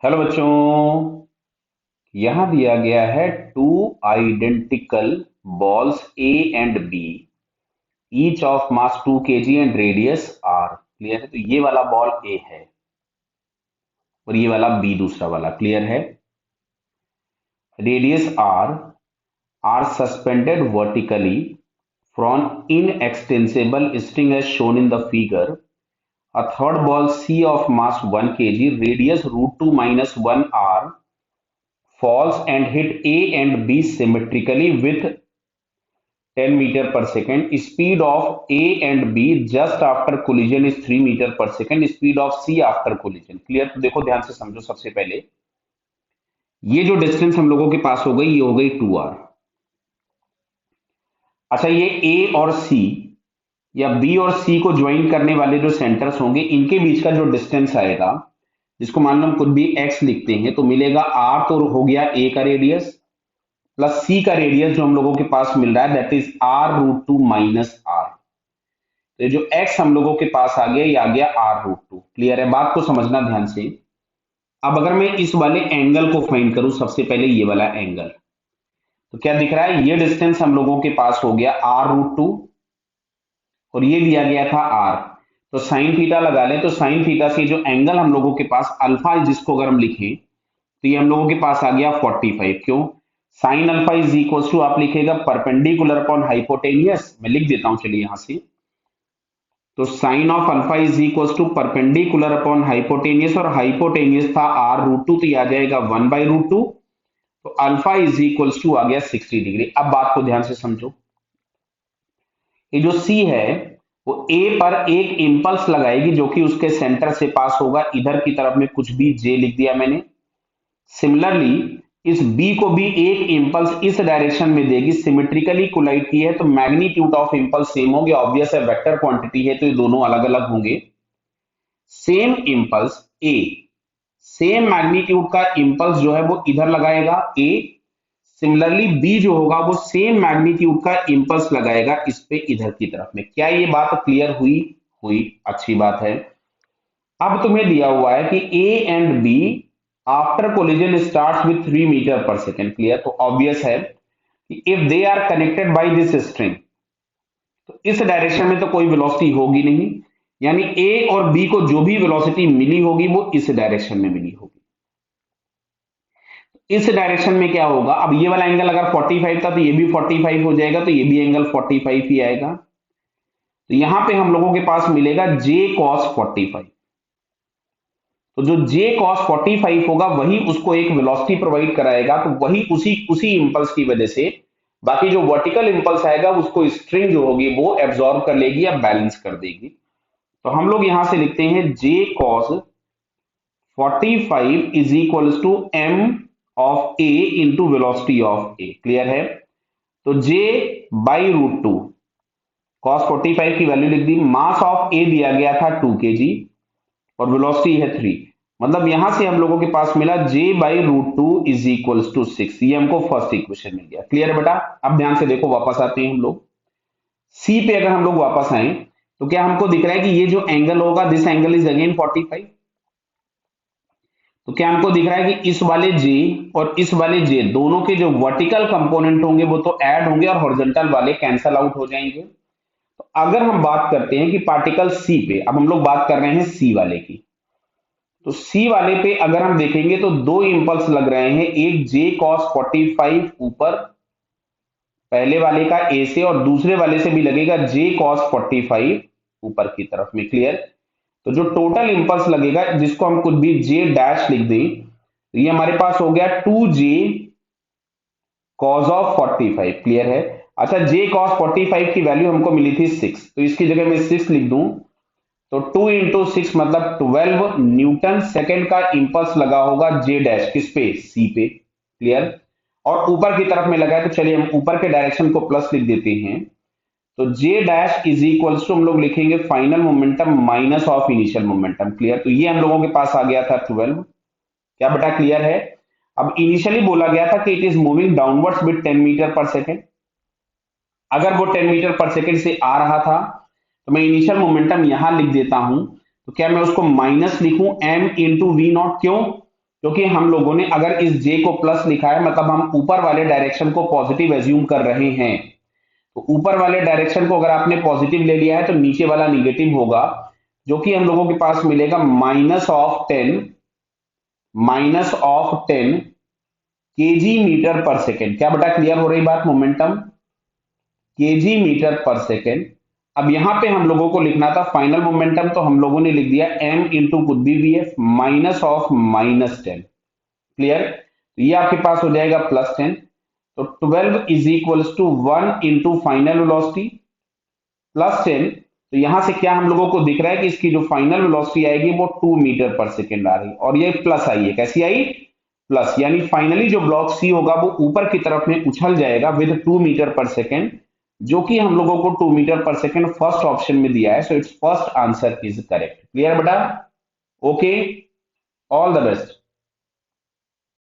Hello बच्चों। यहां दिया गया है two identical balls A and B, each of mass 2 kg and radius R. Clear है? तो ये वाला बॉल ए है और ये वाला बी दूसरा वाला। क्लियर है? Radius R suspended vertically from inextensible string as shown in the figure. A third ball C of mass 1 kg, radius √2 minus 1 r, falls and hit A and B symmetrically with 10 meter per second. Speed of A and B just after collision is 3 meter per second. Speed of C after collision. Clear? तो देखो ध्यान से समझो। सबसे पहले ये जो distance हम लोगों के पास हो गई, ये हो गई 2r। अच्छा, ये A और C या B और C को ज्वाइन करने वाले जो सेंटर्स होंगे, इनके बीच का जो डिस्टेंस आएगा, जिसको मान लो हम कुछ भी x लिखते हैं, तो मिलेगा r तो हो गया A का रेडियस प्लस सी का रेडियस जो हम लोगों के पास मिल रहा है, that is r√2 minus are. तो जो x हम लोगों के पास आ गया, ये आ गया r√2। क्लियर है? बात को समझना ध्यान से। अब अगर मैं इस वाले एंगल को फाइंड करूं, सबसे पहले ये वाला एंगल, तो क्या दिख रहा है? ये डिस्टेंस हम लोगों के पास हो गया r√2 और ये दिया गया था r। तो साइन थीटा लगा लें। तो साइन थीटा से जो एंगल हम लोगों के पास अल्फा, जिसको अगर हम लिखें, तो ये हम लोगों के पास आ गया 45। क्यों? Sine alpha is equal to, आप लिखेगा परपेंडिकुलर अपॉन हाइपोटेनियस। मैं लिख देता हूं, चलिए यहां से। तो sine of alpha is equal to perpendicular upon hypotenuse, और हाइपोटेनियस था r√2, तो ये आ जाएगा 1/√2। तो अल्फा इज इक्वल टू आ गया 60 डिग्री। अब बात को ध्यान से समझो। ये जो C है वो A पर एक इंपल्स लगाएगी जो कि उसके सेंटर से पास होगा। इधर की तरफ में कुछ भी J लिख दिया मैंने। सिमिलरली इस B को भी एक इंपल्स इस डायरेक्शन में देगी। सिमेट्रिकली कोलाइड की है तो मैग्नीट्यूड ऑफ इंपल्स सेम होंगे। ऑब्वियस है, वेक्टर क्वांटिटी है तो ये दोनों अलग अलग होंगे। Same impulse A, same magnitude का इंपल्स जो है वो इधर लगाएगा A। सिमिलरली B जो होगा वो सेम मैग्नीट्यूड का इंपल्स लगाएगा इस पे, इधर की तरफ में। क्या ये बात क्लियर हुई? हुई। अच्छी बात है। अब तुम्हें दिया हुआ है कि A and B after collision starts with 3 metre पर सेकेंड। क्लियर? तो ऑब्वियस है कि if they are connected by this string, तो इस डायरेक्शन में तो कोई वेलोसिटी होगी नहीं, यानी ए और बी को जो भी वेलोसिटी मिली होगी वो इस डायरेक्शन में मिली होगी। इस डायरेक्शन में क्या होगा? अब ये वाला एंगल अगर 45 था तो ये भी 45 हो जाएगा, तो ये भी एंगल 45 ही आएगा। तो यहां पे हम लोगों के पास मिलेगा j cos 45। तो जो j cos 45 होगा वही उसको एक वेलोसिटी प्रोवाइड कराएगा। तो वही उसी उसी इंपल्स की वजह से बाकी जो वर्टिकल इंपल्स आएगा उसको स्ट्रिंग जो होगी वो एब्जॉर्ब कर लेगी या बैलेंस कर देगी। तो हम लोग यहां से लिखते हैं j cos 45 is equal to m of a into velocity of a। Clear है? तो j √2 cos 45 की वैल्यू लिख दी। मास ऑफ a दिया गया था 2 kg और वेलोसिटी है 3। मतलब यहां से हम लोगों के पास मिला j/√2 इज इक्वल टू 6। ये हमको फर्स्ट इक्वेशन मिल गया। क्लियर है बेटा? अब ध्यान से देखो, वापस आते हैं हम लोग सी पे। अगर हम लोग वापस आए तो क्या हमको दिख रहा है कि ये जो एंगल होगा, दिस एंगल इज अगेन 45। तो क्या हमको दिख रहा है कि इस वाले J और इस वाले J दोनों के जो वर्टिकल कंपोनेंट होंगे वो तो ऐड होंगे और हॉरिजॉन्टल वाले कैंसल आउट हो जाएंगे। तो अगर हम बात करते हैं कि पार्टिकल C पे, अब हम लोग बात कर रहे हैं C वाले की, तो C वाले पे अगर हम देखेंगे तो दो इंपल्स लग रहे हैं। एक j cos 45 ऊपर पहले वाले का A से, और दूसरे वाले से भी लगेगा j cos 45 ऊपर की तरफ में। क्लियर? तो जो टोटल इंपल्स लगेगा, जिसको हम कुछ भी j डैश लिख दें, तो ये हमारे पास हो गया 2j cos ऑफ 45। क्लियर है? अच्छा, j cos 45 की वैल्यू हमको मिली थी 6, तो इसकी जगह मैं 6 लिख दूं तो 2 इंटू 6 मतलब 12 न्यूटन सेकेंड का इंपल्स लगा होगा जे डैश, किस पे? सी पे। क्लियर? और ऊपर की तरफ में लगा है तो चलिए हम ऊपर के डायरेक्शन को प्लस लिख देते हैं। तो J dash is equal to हम लोग लिखेंगे final momentum minus of initial momentum. Clear? तो ये हम लोगों के पास आ गया था 12। क्या बेटा क्लियर है? अब इनिशियली बोला गया था कि it is moving downwards with 10 metre पर सेकेंड। अगर वो 10 मीटर पर सेकेंड से आ रहा था तो मैं इनिशियल मोमेंटम यहां लिख देता हूं। तो क्या मैं उसको माइनस लिखूं m इंटू वी नॉट? क्यों? क्योंकि हम लोगों ने अगर इस जे को प्लस लिखा है मतलब हम ऊपर वाले डायरेक्शन को पॉजिटिव एज्यूम कर रहे हैं। तो ऊपर वाले डायरेक्शन को अगर आपने पॉजिटिव ले लिया है तो नीचे वाला निगेटिव होगा, जो कि हम लोगों के पास मिलेगा -10 केजी मीटर पर सेकेंड। क्या बेटा क्लियर हो रही बात? मोमेंटम केजी मीटर पर सेकेंड। अब यहां पे हम लोगों को लिखना था फाइनल मोमेंटम, तो हम लोगों ने लिख दिया m इंटू कुछ भी वी -10। क्लियर? तो ये आपके पास हो जाएगा +10। तो 12 is equals to 1 into final velocity +10। तो यहां से क्या हम लोगों को दिख रहा है कि इसकी जो फाइनल वेलोसिटी आएगी वो 2 मीटर पर सेकेंड आ रही, और ये प्लस आई है। कैसी आई? प्लस, यानी फाइनली जो ब्लॉक सी होगा वो ऊपर की तरफ में उछल जाएगा विद 2 मीटर पर सेकेंड, जो कि हम लोगों को 2 मीटर पर सेकेंड फर्स्ट ऑप्शन में दिया है। So it's first answer is correct. Clear बेटा? Okay, all the best.